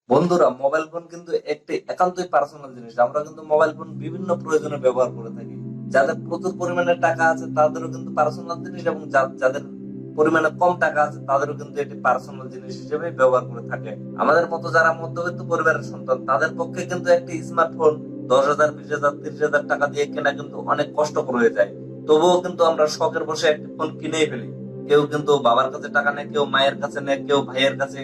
বন্ধুরা, mobile phone কিন্তু একটি একান্তই পার্সোনাল জিনিস। আমরা কিন্তু মোবাইল ফোন বিভিন্ন প্রয়োজনে ব্যবহার করে থাকি। যাদের প্রচুর পরিমাণে টাকা আছে তাদেরও কিন্তু পার্সোনাল জিনিস, এবং যাদের পরিমাণে কম টাকা আছে তাদেরও কিন্তু এটি পার্সোনাল জিনিস হিসেবে ব্যবহার করে থাকে। আমাদের মতো যারা মধ্যবিত্ত পরিবারের সন্তান, তাদের পক্ষে কিন্তু একটি স্মার্টফোন 10,000, 20,000, 30,000 টাকা দিয়ে কেনা কিন্তু অনেক কষ্টকর হয়ে যায়। তবুও কিন্তু আমরা শখের বসে একটি ফোন কিনেই ফেলি। কেউ কিন্তু বাবার কাছে টাকা নেয়, কেউ মায়ের কাছে নেয়, কেউ ভাইয়ের কাছে,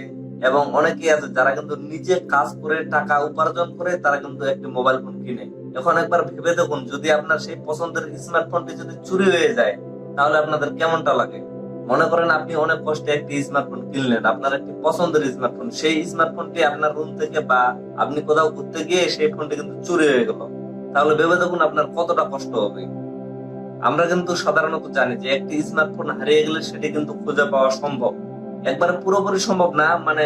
এবং অনেকেই আছে যারা কিন্তু নিজে কাজ করে টাকা উপার্জন করে তারা কিন্তু একটি মোবাইল ফোন কিনে। এখন একবার ভেবে দেখুন, যদি আপনার সেই পছন্দের স্মার্টফোনটি যদি চুরি হয়ে যায়, তাহলে আপনাদের কেমনটা লাগে? মনে করেন আপনি অনেক কষ্টে একটি স্মার্টফোন কিনলেন, আপনার একটি পছন্দের স্মার্টফোন, সেই স্মার্টফোনটি আপনার রুম থেকে বা আপনি কোথাও ঘুরতে গিয়ে সেই ফোনটি কিন্তু চুরি হয়ে গেল, তাহলে ভেবে দেখুন আপনার কতটা কষ্ট হবে। আমরা কিন্তু সাধারণত জানি যে একটি স্মার্টফোন হারিয়ে গেলে সেটি কিন্তু খুঁজে পাওয়া সম্ভব। একবার পুরোপুরি সম্ভব না, মানে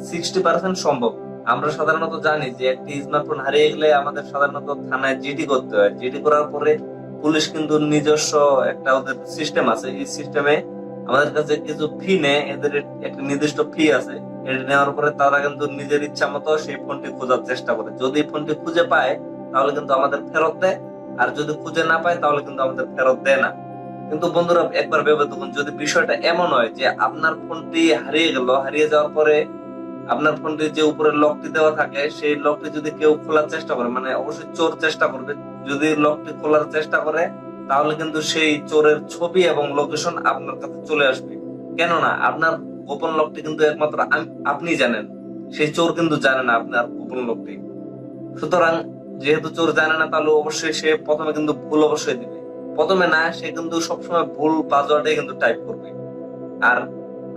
60% সম্ভব। আমরা সাধারণত জানি যে একটি স্মার্টফোন হারিয়ে গেলে আমাদের সাধারণত থানায় জিডি করতে হয়। জিডি করার পরে পুলিশ কিন্তু নিজস্ব একটা ওদের সিস্টেম আছে, এই সিস্টেমে আমাদের কাছে কিছু ফি নেয়, এদের একটা নির্দিষ্ট ফি আছে। এটা নেওয়ার পরে তারা কিন্তু নিজের ইচ্ছা মতো সেই ফোনটি খোঁজার চেষ্টা করে। যদি ফোনটি খুঁজে পায় তাহলে কিন্তু আমাদের ফেরত দেয়, আর যদি খুঁজে না পায় তাহলে কিন্তু আমাদের ফেরত দেয় না। কিন্তু বন্ধুরা, একবার ভেবে দেখুন, যদি বিষয়টা এমন হয় যে আপনার ফোনটি হারিয়ে গেল, হারিয়ে যাওয়ার পরে আপনার ফোনটি যে উপরে লকটি দেওয়া থাকে সেই লকটি যদি কেউ খোলার চেষ্টা করে, মানে অবশ্যই চোর চেষ্টা করবে, যদি লকটি খোলার চেষ্টা করে তাহলে কিন্তু সেই চোরের ছবি এবং লোকেশন আপনার কাছে চলে আসবে। কেননা আপনার গোপন লকটি কিন্তু একমাত্র আপনি জানেন, সেই চোর কিন্তু জানে না আপনার গোপন লকটি। সুতরাং যেহেতু চোর জানে না, তাহলে অবশ্যই সে প্রথমে কিন্তু ভুল অবশ্যই দিবে। প্রথমে না, সে কিন্তু সবসময় ভুল পাসওয়ার্ডে কিন্তু টাইপ করবে। আর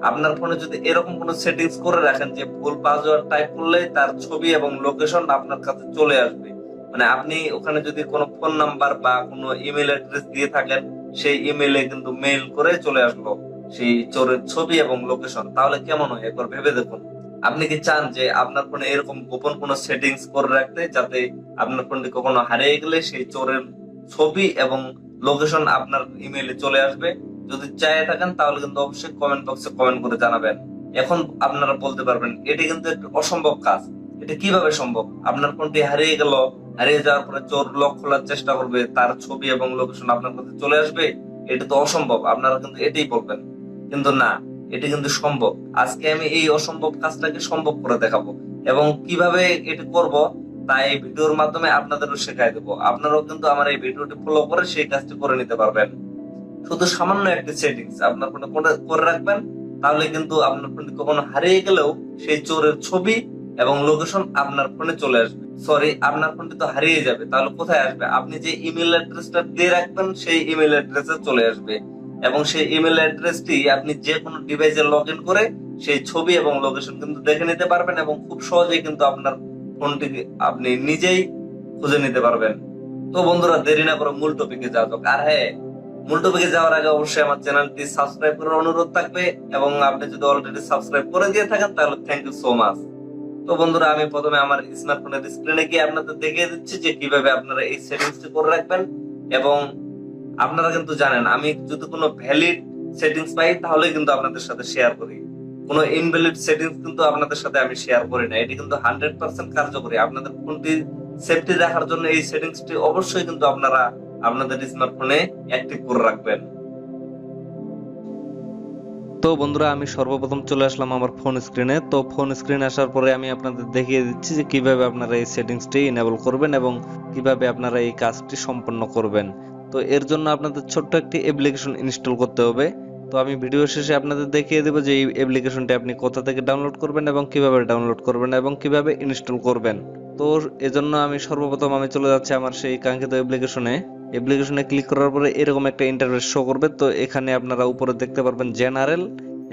আপনার ফোনে যদি এরকম কোনো সেটিংস করে রাখেন যে ভুল পাসওয়ার্ড টাইপ করলে তার ছবি এবং লোকেশন আপনার কাছে চলে আসবে, মানে আপনি ওখানে যদি কোনো ফোন নাম্বার বা কোনো ইমেল অ্যাড্রেস দিয়ে থাকেন, সেই ইমেলে কিন্তু মেইল করে চলে আসলো সেই চোরের ছবি এবং লোকেশন, তাহলে কেমন হয় একবার ভেবে দেখুন। আপনি কি চান যে আপনার ফোনে এরকম গোপন কোনো সেটিংস করে রাখতে, যাতে আপনার ফোনটি কখনো হারিয়ে গেলে সেই চোরের ছবি এবং লোকেশন আপনার ইমেইলে চলে আসবে? যদি চাইয়ে থাকেন তাহলে কিন্তু অবশ্যই কমেন্ট বক্সে কমেন্ট করে জানাবেন। এখন আপনারা বলতে পারবেন এটি কিন্তু একটু অসম্ভব কাজ। এটা কিভাবে সম্ভব? আপনার ফোনটি হারিয়ে গেল, হারিয়ে যাওয়ার পরে চোর লক খোলার চেষ্টা করবে, তার ছবি এবং লোকেশন আপনার কাছে চলে আসবে। এটা তো অসম্ভব, আপনারা কিন্তু এটাই বলবেন। কিন্তু না, এটি কিন্তু সম্ভব। আজকে আমি এই অসম্ভব কাজটাকে সম্ভব করে দেখাবো, এবং কিভাবে এটি করব তাই এই ভিডিওর মাধ্যমে আপনাদেরও শেখাই দেবো। আপনারাও কিন্তু আমার এই ভিডিওটি ফলো করে সেই কাজটি করে নিতে পারবেন। শুধু সামান্য একটি সেটিংস আপনার ফোনে করে রাখবেন, তাহলে কিন্তু আপনার ফোনটি কখনো হারিয়ে গেলেও সেই চোরের ছবি এবং লোকেশন আপনার ফোনে চলে আসবে। সরি, আপনার ফোনটি তো হারিয়ে যাবে, তাহলে কোথায় আসবে? আপনি যে ইমেল অ্যাড্রেসটা দিয়ে রাখবেন সেই ইমেল অ্যাড্রেসে চলে আসবে, এবং সেই ইমেল অ্যাড্রেসটি আপনি যে কোনো ডিভাইসে লগ ইন করে সেই ছবি এবং লোকেশন কিন্তু দেখে নিতে পারবেন, এবং খুব সহজেই কিন্তু আপনার ফোনটি আপনি নিজেই খুঁজে নিতে পারবেন। তো বন্ধুরা, দেরি না করে মূল টপিকে যাওয়া যাক। আর হ্যাঁ, মূল টপিকে যাওয়ার আগে অবশ্যই আমার চ্যানেলটি সাবস্ক্রাইব করার অনুরোধ থাকবে, এবং আপনি যদি অলরেডি সাবস্ক্রাইব করে দিয়ে থাকেন তাহলে থ্যাংক ইউ সো মাচ। তো বন্ধুরা, আমি প্রথমে আমার স্মার্টফোনের স্ক্রিনে গিয়ে আপনাদের দেখিয়ে দিচ্ছি যে কিভাবে আপনারা এই সেটিংসটি করে রাখবেন। এবং আপনারা কিন্তু জানেন, আমি যদি কোনো ভ্যালিড সেটিংস পাই তাহলে কিন্তু আপনাদের সাথে শেয়ার করি। কোনো ইনভ্যালিড সেটিংস কিন্তু আপনাদের সাথে আমি শেয়ার করি না। এটি কিন্তু 100% কার্যকরী। আপনাদের ফোনটি সেফটি রাখার জন্য এই সেটিংসটি অবশ্যই কিন্তু আপনারা আপনাদের স্মার্টফোনে অ্যাক্টিভ করে রাখবেন। তো বন্ধুরা, আমি সর্বপ্রথম চলে আসলাম আমার ফোন স্ক্রিনে। তো ফোন স্ক্রিন আসার পরে আমি আপনাদের দেখিয়ে দিচ্ছি যে কিভাবে আপনারা এই সেটিংসটি এনেবল করবেন এবং কিভাবে আপনারা এই কাজটি সম্পন্ন করবেন। তো এর জন্য আপনাদের ছোট্ট একটি অ্যাপ্লিকেশন ইনস্টল করতে হবে। তো আমি ভিডিও শেষে আপনাদের দেখিয়ে দেবো যে এই অ্যাপ্লিকেশনটি আপনি কোথা থেকে ডাউনলোড করবেন এবং কিভাবে ডাউনলোড করবেন এবং কিভাবে ইনস্টল করবেন। তো এজন্য আমি সর্বপ্রথম চলে যাচ্ছি আমার সেই কাঙ্ক্ষিত অ্যাপ্লিকেশনে ক্লিক করার পরে এরকম একটা ইন্টারফেস শো করবে। তো এখানে আপনারা উপরে দেখতে পারবেন জেনারেল,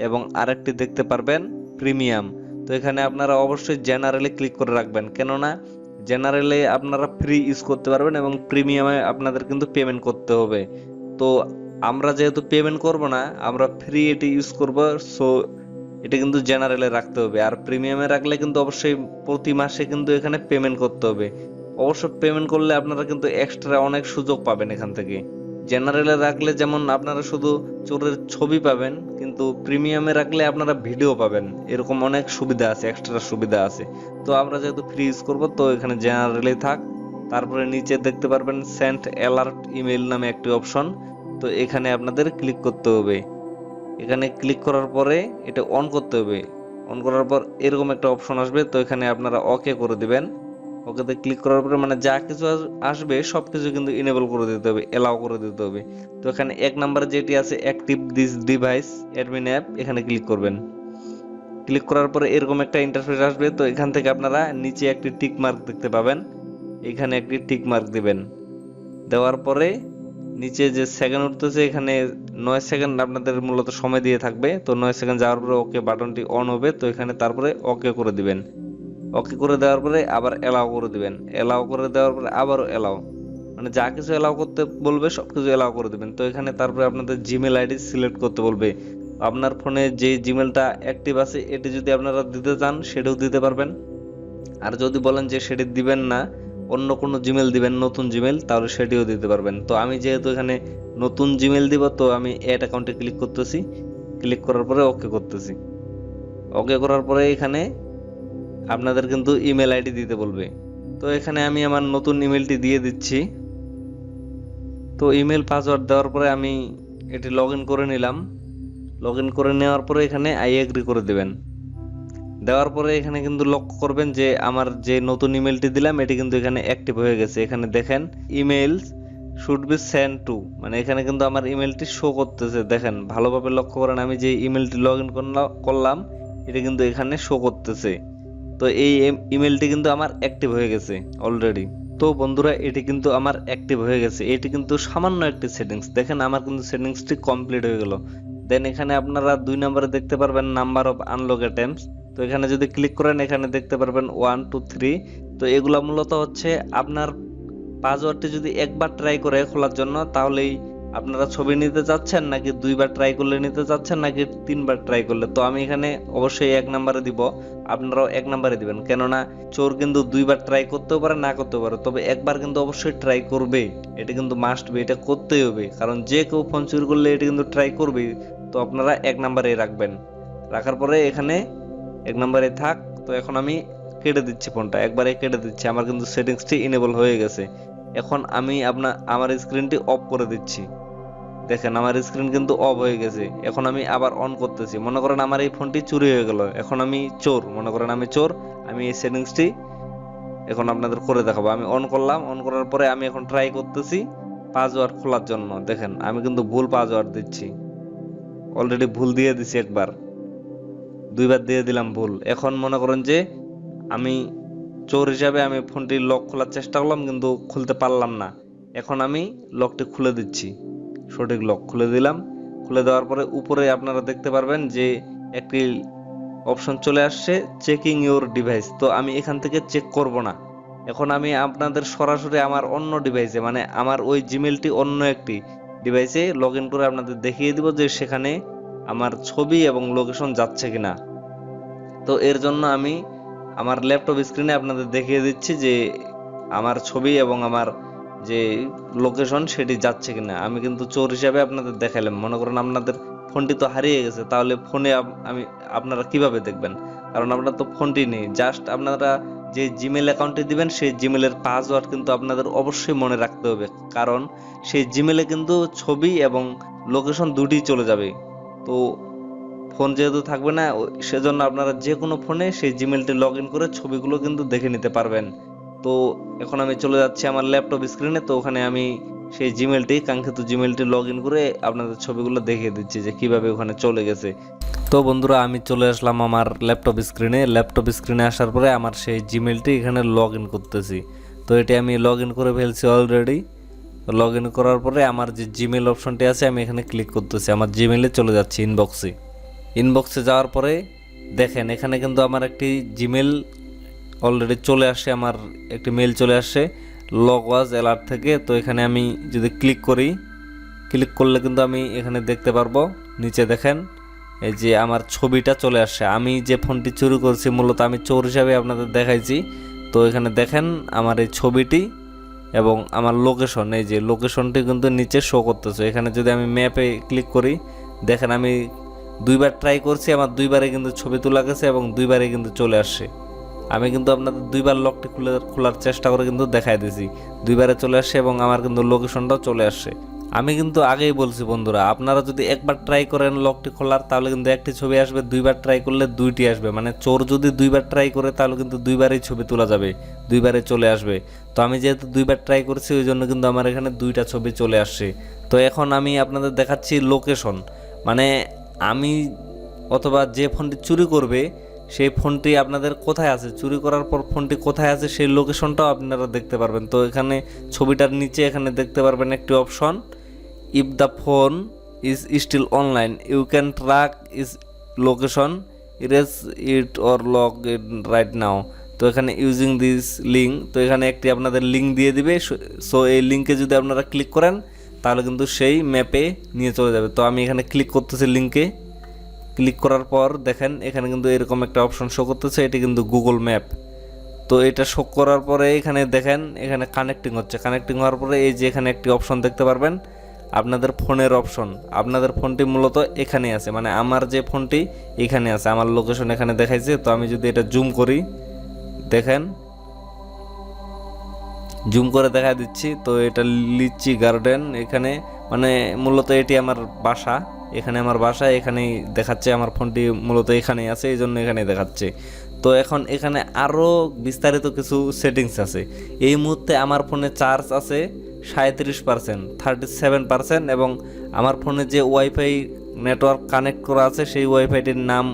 এবং আরেকটি দেখতে পারবেন প্রিমিয়াম। তো এখানে আপনারা অবশ্যই জেনারেলে ক্লিক করে রাখবেন, কেননা জেনারেলে আপনারা ফ্রি ইউজ করতে পারবেন এবং প্রিমিয়ামে আপনাদের কিন্তু পেমেন্ট করতে হবে। তো আমরা যেহেতু পেমেন্ট করব না, আমরা ফ্রি এটি ইউজ করব, সো এটা কিন্তু জেনারেলে রাখতে হবে। আর প্রিমিয়ামে রাখলে কিন্তু অবশ্যই প্রতি মাসে কিন্তু এখানে পেমেন্ট করতে হবে। অবশ্য পেমেন্ট করলে আপনারা কিন্তু এক্সট্রা অনেক সুযোগ পাবেন এখান থেকে। জেনারেলে রাখলে যেমন আপনারা শুধু চোরের ছবি পাবেন, কিন্তু প্রিমিয়ামে রাখলে আপনারা ভিডিও পাবেন। এরকম অনেক সুবিধা আছে, এক্সট্রা সুবিধা আছে। তো আমরা যেহেতু ফ্রি ইউজ করবো, তো এখানে জেনারেলেই থাক। তারপরে নিচে দেখতে পারবেন সেন্ড অ্যালার্ট ইমেল নামে একটি অপশন। তো এখানে আপনাদের ক্লিক করতে হবে। এখানে ক্লিক করার পরে এটা অন করতে হবে। অন করার পর এরকম একটা অপশন আসবে, তো এখানে আপনারা ওকে করে দিবেন। ওকেতে ক্লিক করার পরে মানে যা কিছু আসবে সবকিছু কিন্তু ইনেবল করে দিতে হবে, এলাও করে দিতে হবে। তো এখানে এক নাম্বারে যেটি আছে active this device admin app, এখানে ক্লিক করবেন। ক্লিক করার পরে এরকম একটা ইন্টারফেস আসবে। তো এখান থেকে আপনারা নিচে একটি টিক মার্ক দেখতে পাবেন, এখানে একটি টিক মার্ক দিবেন। দেওয়ার পরে নিচে যে সেকেন্ড উঠতেছে, এখানে 9 সেকেন্ড আপনাদের মূলত সময় দিয়ে থাকবে। তো 9 সেকেন্ড যাওয়ার পরে ওকে বাটনটি অন হবে। তো এখানে তারপরে ওকে করে দিবেন। ওকে করে দেওয়ার পরে আবার এলাও করে দিবেন। এলাও করে দেওয়ার পরে আবারও এলাও, মানে যা কিছু এলাও করতে বলবে সবকিছু এলাও করে দিবেন। তো এখানে তারপরে আপনাদের জিমেল আইডি সিলেক্ট করতে বলবে। আপনার ফোনে যে জিমেলটা অ্যাক্টিভ আছে এটি যদি আপনারা দিতে চান সেটাও দিতে পারবেন। আর যদি বলেন যে সেটি দিবেন না, অন্য কোনো জিমেল দিবেন, নতুন জিমেল, তাহলে সেটিও দিতে পারবেন। তো আমি যেহেতু এখানে নতুন জিমেল দিব, তো আমি অ্যাড অ্যাকাউন্টে ক্লিক করতেছি। ক্লিক করার পরে ওকে করতেছি। ওকে করার পরে এখানে আপনাদের কিন্তু ইমেল আইডি দিতে বলবে। তো এখানে আমি আমার নতুন ইমেলটি দিয়ে দিচ্ছি। তো ইমেল পাসওয়ার্ড দেওয়ার পরে আমি এটি লগ ইন করে নিলাম। লগ ইন করে নেওয়ার পরে এখানে আই এগ্রি করে দেবেন। দেওয়ার পরে এখানে কিন্তু লক্ষ্য করবেন যে আমার যে নতুন ইমেলটি দিলাম এটি কিন্তু এখানে অ্যাক্টিভ হয়ে গেছে। এখানে দেখেন emails should be send to, মানে এখানে কিন্তু আমার ইমেলটি শো করতেছে। দেখেন ভালোভাবে লক্ষ্য করেন, আমি যে ইমেলটি লগ ইন করলাম এটা কিন্তু এখানে শো করতেছে। তো এই ইমেলটি কিন্তু আমার অ্যাক্টিভ হয়ে গেছে অলরেডি। তো বন্ধুরা এটি কিন্তু আমার অ্যাক্টিভ হয়ে গেছে। এটি কিন্তু সামান্য একটি সেটিংস, দেখেন আমার কিন্তু সেটিংসটি কমপ্লিট হয়ে গেল। দেন এখানে আপনারা 2 নম্বরে দেখতে পারবেন নাম্বার অফ আনলক অ্যাটেম্পটস। তো এখানে যদি ক্লিক করেন এখানে দেখতে পারবেন 1 2 3। তো এগুলা মূলত হচ্ছে আপনার পাসওয়ার্ডটি যদি একবার ট্রাই করে খোলার জন্য, তাহলেই আপনারা ছবি নিতে চাচ্ছেন নাকি 2বার ট্রাই করলে নিতে চাচ্ছেন নাকি 3বার ট্রাই করলে। তো আমি এখানে অবশ্যই 1 নম্বরে দিব, আপনারাও 1 নম্বরে দিবেন। কেননা চোর কিন্তু 2বার ট্রাই করতেও পারে, না করতেও পারে, তবে একবার কিন্তু অবশ্যই ট্রাই করবে। এটা কিন্তু মাস্ট বি, এটা করতেই হবে, কারণ যে কেউ ফোন চুরি করলে এটা কিন্তু ট্রাই করবে। তো আপনারা 1 নম্বরে রাখবেন। রাখার পরে এখানে 1 নম্বরে থাক। তো এখন আমি কেটে দিচ্ছি ফোনটা, একবারে কেটে দিচ্ছি। আমার কিন্তু সেটিংসটি ইনেবল হয়ে গেছে। এখন আমি আমার স্ক্রিনটি অফ করে দিচ্ছি। দেখেন আমার স্ক্রিন কিন্তু অফ হয়ে গেছে। এখন আমি আবার অন করতেছি। মনে করেন আমার এই ফোনটি চুরি হয়ে গেল, এখন আমি চোর, মনে করেন আমি চোর। আমি এই সেটিংসটি এখন আপনাদের করে দেখাবো। আমি অন করলাম, অন করার পরে আমি এখন ট্রাই করতেছি পাসওয়ার্ড খোলার জন্য। দেখেন আমি কিন্তু ভুল পাসওয়ার্ড দিচ্ছি, অলরেডি ভুল দিয়ে দিছি একবার, 2বার দিয়ে দিলাম ভুল। এখন মনে করেন যে আমি চোর হিসাবে আমি ফোনটি লক খোলার চেষ্টা করলাম কিন্তু খুলতে পারলাম না। এখন আমি লকটি খুলে দিচ্ছি, সঠিক লক খুলে দিলাম। খুলে দেওয়ার পরে উপরে আপনারা দেখতে পারবেন যে একটি অপশন চলে আসছে চেকিং ইউর ডিভাইস। তো আমি এখান থেকে চেক করব না। এখন আমি আপনাদের সরাসরি আমার অন্য ডিভাইসে, মানে আমার ওই জিমেলটি অন্য একটি ডিভাইসে লগ ইন করে আপনাদের দেখিয়ে দিব যে সেখানে আমার ছবি এবং লোকেশন যাচ্ছে কিনা। তো এর জন্য আমি আমার ল্যাপটপ স্ক্রিনে আপনাদের দেখিয়ে দিচ্ছি যে আমার ছবি এবং আমার যে লোকেশন সেটি যাচ্ছে কিনা। আমি কিন্তু চোর হিসাবে আপনাদের দেখালাম। মনে করেন আপনাদের ফোনটি তো হারিয়ে গেছে, তাহলে ফোনে আমি আপনারা কিভাবে দেখবেন? কারণ আপনার তো ফোনটি নেই। জাস্ট আপনারা যে জিমেল অ্যাকাউন্টে দিবেন সেই জিমেলের পাসওয়ার্ড কিন্তু আপনাদের অবশ্যই মনে রাখতে হবে, কারণ সেই জিমেলে কিন্তু ছবি এবং লোকেশন দুটি চলে যাবে। তো ফোন যেহেতু থাকবে না, সেজন্য আপনারা যে কোনো ফোনে সেই জিমেলটি লগ ইন করে ছবিগুলো কিন্তু দেখে নিতে পারবেন। তো এখন আমি চলে যাচ্ছি আমার ল্যাপটপ স্ক্রিনে। তো ওখানে আমি সেই জিমেলটি, কাঙ্ক্ষিত জিমেলটি লগ ইন করে আপনাদের ছবিগুলো দেখিয়ে দিচ্ছি যে কিভাবে ওখানে চলে গেছে। তো বন্ধুরা আমি চলে আসলাম আমার ল্যাপটপ স্ক্রিনে। ল্যাপটপ স্ক্রিনে আসার পরে আমার সেই জিমেলটি এখানে লগ ইন করতেছি। তো এটি আমি লগ ইন করে ফেলছি অলরেডি। লগ ইন করার পরে আমার যে জিমেল অপশনটি আছে আমি এখানে ক্লিক করতেছি। আমার জিমেলে চলে যাচ্ছি ইনবক্সে। ইনবক্সে যাওয়ার পরে দেখেন এখানে কিন্তু আমার একটি জিমেল অলরেডি চলে আসে, আমার একটি মেল চলে আসে লগ ওয়াজ অ্যালার্ট থেকে। তো এখানে আমি যদি ক্লিক করি, ক্লিক করলে কিন্তু আমি এখানে দেখতে পারবো নিচে দেখেন এই যে আমার ছবিটা চলে আসছে। আমি যে ফোনটি চুরি করছি মূলত আমি চোর হিসাবে আপনাদের দেখাইছি। তো এখানে দেখেন আমার এই ছবিটি এবং আমার লোকেশন, এই যে লোকেশনটি কিন্তু নিচে শো করতেছে। এখানে যদি আমি ম্যাপে ক্লিক করি, দেখেন আমি দুইবার ট্রাই করছি, আমার দুইবারে কিন্তু ছবি তোলা গেছে এবং দুইবারে কিন্তু চলে আসছে। আমি কিন্তু আপনাদের দুইবার লকটি খোলার চেষ্টা করে কিন্তু দেখাই দিয়েছি, দুইবারে চলে আসছে এবং আমার কিন্তু লোকেশনটাও চলে আসছে। আমি কিন্তু আগেই বলছি বন্ধুরা, আপনারা যদি একবার ট্রাই করেন লকটি খোলার, তাহলে কিন্তু একটি ছবি আসবে, দুইবার ট্রাই করলে দুইটি আসবে। মানে চোর যদি দুইবার ট্রাই করে তাহলে কিন্তু দুইবারই ছবি তোলা যাবে, দুইবারে চলে আসবে। তো আমি যেহেতু দুইবার ট্রাই করছি ওই জন্য কিন্তু আমার এখানে দুইটা ছবি চলে আসছে। তো এখন আমি আপনাদের দেখাচ্ছি লোকেশন, মানে আমি অথবা যে ফোনটি চুরি করবে সেই ফোনটি আপনাদের কোথায় আছে, চুরি করার পর ফোনটি কোথায় আছে সেই লোকেশনটাও আপনারা দেখতে পারবেন। তো এখানে ছবিটার নিচে এখানে দেখতে পারবেন একটি option, if the phone is still online you can track is location, erase it or lock it right now. তো এখানে ইউজিং দিস লিঙ্ক, তো এখানে একটি আপনাদের লিঙ্ক দিয়ে দিবে। সো এই লিঙ্কে যদি আপনারা ক্লিক করেন তাহলে কিন্তু সেই ম্যাপে নিয়ে চলে যাবে। তো আমি এখানে ক্লিক করতেছি লিঙ্কে, ক্লিক করার পর দেখেন এখানে কিন্তু এরকম একটা অপশন শো করতেছে, এটি কিন্তু গুগল ম্যাপ। তো এটা শো করার পরে এখানে দেখেন এখানে কানেক্টিং হচ্ছে, কানেক্টিং হওয়ার পরে এই যে এখানে একটি অপশন দেখতে পারবেন আপনাদের ফোনের অপশন। আপনাদের ফোনটি মূলত এখানে আছে, মানে আমার যে ফোনটি এখানে আছে, আমার লোকেশন এখানে দেখাইছে। তো আমি যদি এটা জুম করি, দেখেন জুম করে দেখা দিচ্ছি। তো এটা লিচি গার্ডেন, এখানে মানে মূলত এটি আমার বাসা, এখানে আমার বাসা, এখানেই দেখাচ্ছে আমার ফোনটি মূলত এখানেই আছে, এই জন্য এখানেই দেখাচ্ছে। তো এখন এখানে আরও বিস্তারিত কিছু সেটিংস আছে। এই মুহূর্তে আমার ফোনে চার্জ আছে 37%, 37%, এবং আমার ফোনে যে ওয়াইফাই নেটওয়ার্ক কানেক্ট করা আছে সেই ওয়াইফাইটির নাম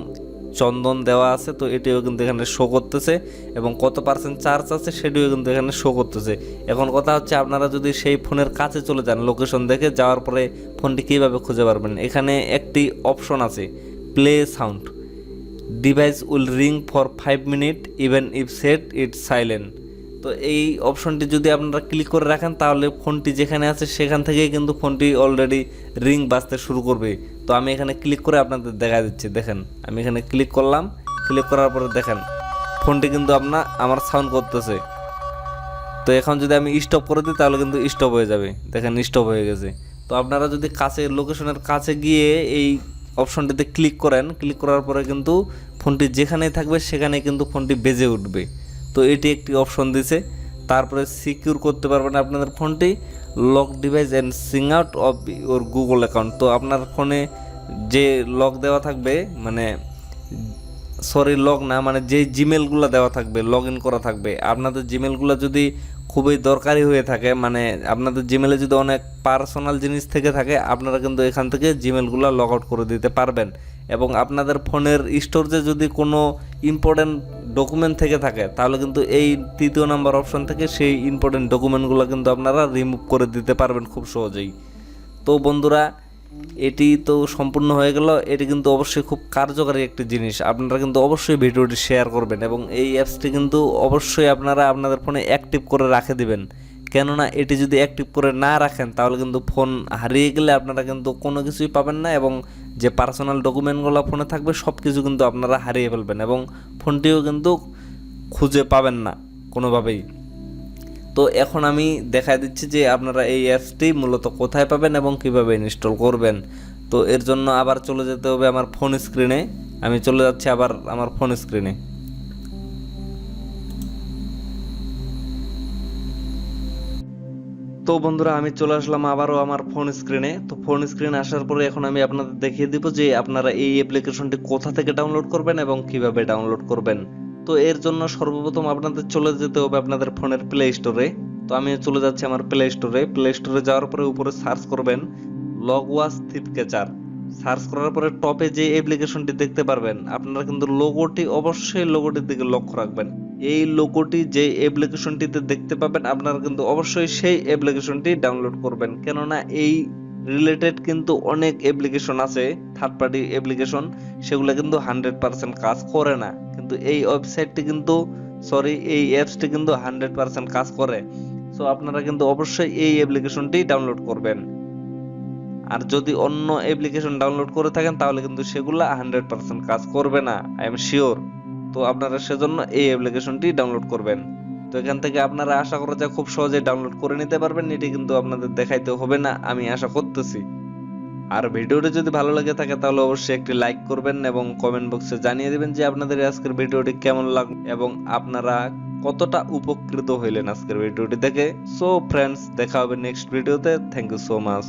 চন্দন দেওয়া আছে। তো এটিও কিন্তু এখানে শো করতেছে এবং কত পার্সেন্ট চার্জ আছে সেটিও কিন্তু এখানে শো করতেছে। এখন কথা হচ্ছে আপনারা যদি সেই ফোনের কাছে চলে যান, লোকেশন দেখে যাওয়ার পরে ফোনটি কীভাবে খুঁজে পারবেন, এখানে একটি অপশন আছে play sound, device will ring for 5 minute even if set it silent. তো এই অপশনটি যদি আপনারা ক্লিক করে রাখেন তাহলে ফোনটি যেখানে আছে সেখান থেকেই কিন্তু ফোনটি অলরেডি রিং বাজতে শুরু করবে। তো আমি এখানে ক্লিক করে আপনাদের দেখা দিচ্ছি, দেখেন আমি এখানে ক্লিক করলাম, ক্লিক করার পরে দেখেন ফোনটি কিন্তু আমার সাউন্ড করতেছে। তো এখন যদি আমি স্টপ করে দিই তাহলে কিন্তু স্টপ হয়ে যাবে, দেখেন স্টপ হয়ে গেছে। তো আপনারা যদি কাছে লোকেশনের কাছে গিয়ে এই অপশনটিতে ক্লিক করেন, ক্লিক করার পরে কিন্তু ফোনটি যেখানেই থাকবে সেখানে কিন্তু ফোনটি বেজে উঠবে। তো এটি একটি অপশন দিছে। তারপরে সিকিউর করতে পারবেন আপনাদের ফোনটি, lock device and sing out of your Google account. তো আপনার ফোনে যে লক দেওয়া থাকবে, মানে সরি লক না, মানে যেই জিমেলগুলো দেওয়া থাকবে, লগ ইন করা থাকবে, আপনাদের জিমেলগুলো যদি খুবই দরকারি হয়ে থাকে, মানে আপনাদের জিমেলে যদি অনেক পার্সোনাল জিনিস থেকে থাকে, আপনারা কিন্তু এখান থেকে জিমেলগুলো লগ আউট করে দিতে পারবেন। এবং আপনাদের ফোনের স্টোরেজে যদি কোনো ইম্পর্টেন্ট ডকুমেন্ট থেকে থাকে তাহলে কিন্তু এই তৃতীয় নাম্বার অপশন থেকে সেই ইম্পর্টেন্ট ডকুমেন্টগুলো কিন্তু আপনারা রিমুভ করে দিতে পারবেন খুব সহজেই। তো বন্ধুরা এটি তো সম্পূর্ণ হয়ে গেল, এটি কিন্তু অবশ্যই খুব কার্যকারী একটি জিনিস। আপনারা কিন্তু অবশ্যই ভিডিওটি শেয়ার করবেন এবং এই অ্যাপসটি কিন্তু অবশ্যই আপনারা আপনাদের ফোনে অ্যাক্টিভ করে রাখে দিবেন। কেননা এটি যদি অ্যাক্টিভ করে না রাখেন তাহলে কিন্তু ফোন হারিয়ে গেলে আপনারা কিন্তু কোনো কিছুই পাবেন না এবং যে পার্সোনাল ডকুমেন্টগুলো ফোনে থাকবে সব কিছু কিন্তু আপনারা হারিয়ে ফেলবেন এবং ফোনটিও কিন্তু খুঁজে পাবেন না কোনোভাবেই। তো এখন আমি দেখাই দিচ্ছি যে আপনারা এই অ্যাপসটি মূলত কোথায় পাবেন এবং কিভাবে ইনস্টল করবেন। তো এর জন্য আবার চলে যেতে হবে আমার ফোন স্ক্রিনে, আমি চলে যাচ্ছি আবার আমার ফোন স্ক্রিনে। তো বন্ধুরা আমি চলে আসলাম আবারও আমার ফোন স্ক্রিনে। তো ফোন স্ক্রিনে আসার পরে এখন আমি আপনাদের দেখিয়ে দিব যে আপনারা এই অ্যাপ্লিকেশনটি কোথা থেকে ডাউনলোড করবেন এবং কিভাবে ডাউনলোড করবেন। তো এর জন্য সর্বপ্রথম আপনাদের চলে যেতে হবে আপনাদের ফোনের প্লে স্টোরে। তো আমি চলে যাচ্ছি আমার প্লে স্টোরে। প্লে স্টোরে যাওয়ার পরে উপরে সার্চ করবেন লগওয়াচ থিপ ক্যাচার। সার্চ করার পরে টপে যে অ্যাপ্লিকেশনটি দেখতে পারবেন আপনারা কিন্তু লোগোটি অবশ্যই লোগোটির দিকে লক্ষ্য রাখবেন। এই লোগোটি যে অ্যাপ্লিকেশনটিতে দেখতে পাবেন আপনারা কিন্তু অবশ্যই সেই অ্যাপ্লিকেশনটি ডাউনলোড করবেন। কেননা এই রিলেটেড কিন্তু অনেক অ্যাপ্লিকেশন আছে, থার্ড পার্টি অ্যাপ্লিকেশন, সেগুলো কিন্তু 100% কাজ করে না, কিন্তু এই ওয়েবসাইটটি কিন্তু এই অ্যাপসটি কিন্তু 100% কাজ করে। সো আপনারা কিন্তু অবশ্যই এই অ্যাপ্লিকেশনটি ডাউনলোড করবেন। আর যদি অন্য অ্যাপ্লিকেশন ডাউনলোড করে থাকেন তাহলে কিন্তু সেগুলো 100% কাজ করবে না, আই এম শিওর। তো আপনারা সেজন্য এই অ্যাপ্লিকেশনটি ডাউনলোড করবেন। তো এখান থেকে আপনারা আশা করা যায় খুব সহজে ডাউনলোড করে নিতে পারবেন, এটি কিন্তু আপনাদের দেখাইতে হবে না, আমি আশা করতেছি। আর ভিডিওটি যদি ভালো লাগে থাকে তাহলে অবশ্যই একটি লাইক করবেন এবং কমেন্ট বক্সে জানিয়ে দিবেন যে আপনাদের আজকের ভিডিওটি কেমন লাগলো এবং আপনারা কতটা উপকৃত হইলেন আজকের ভিডিওটি দেখে। সো ফ্রেন্ডস, দেখা হবে নেক্সট ভিডিওতে। Thank you so much.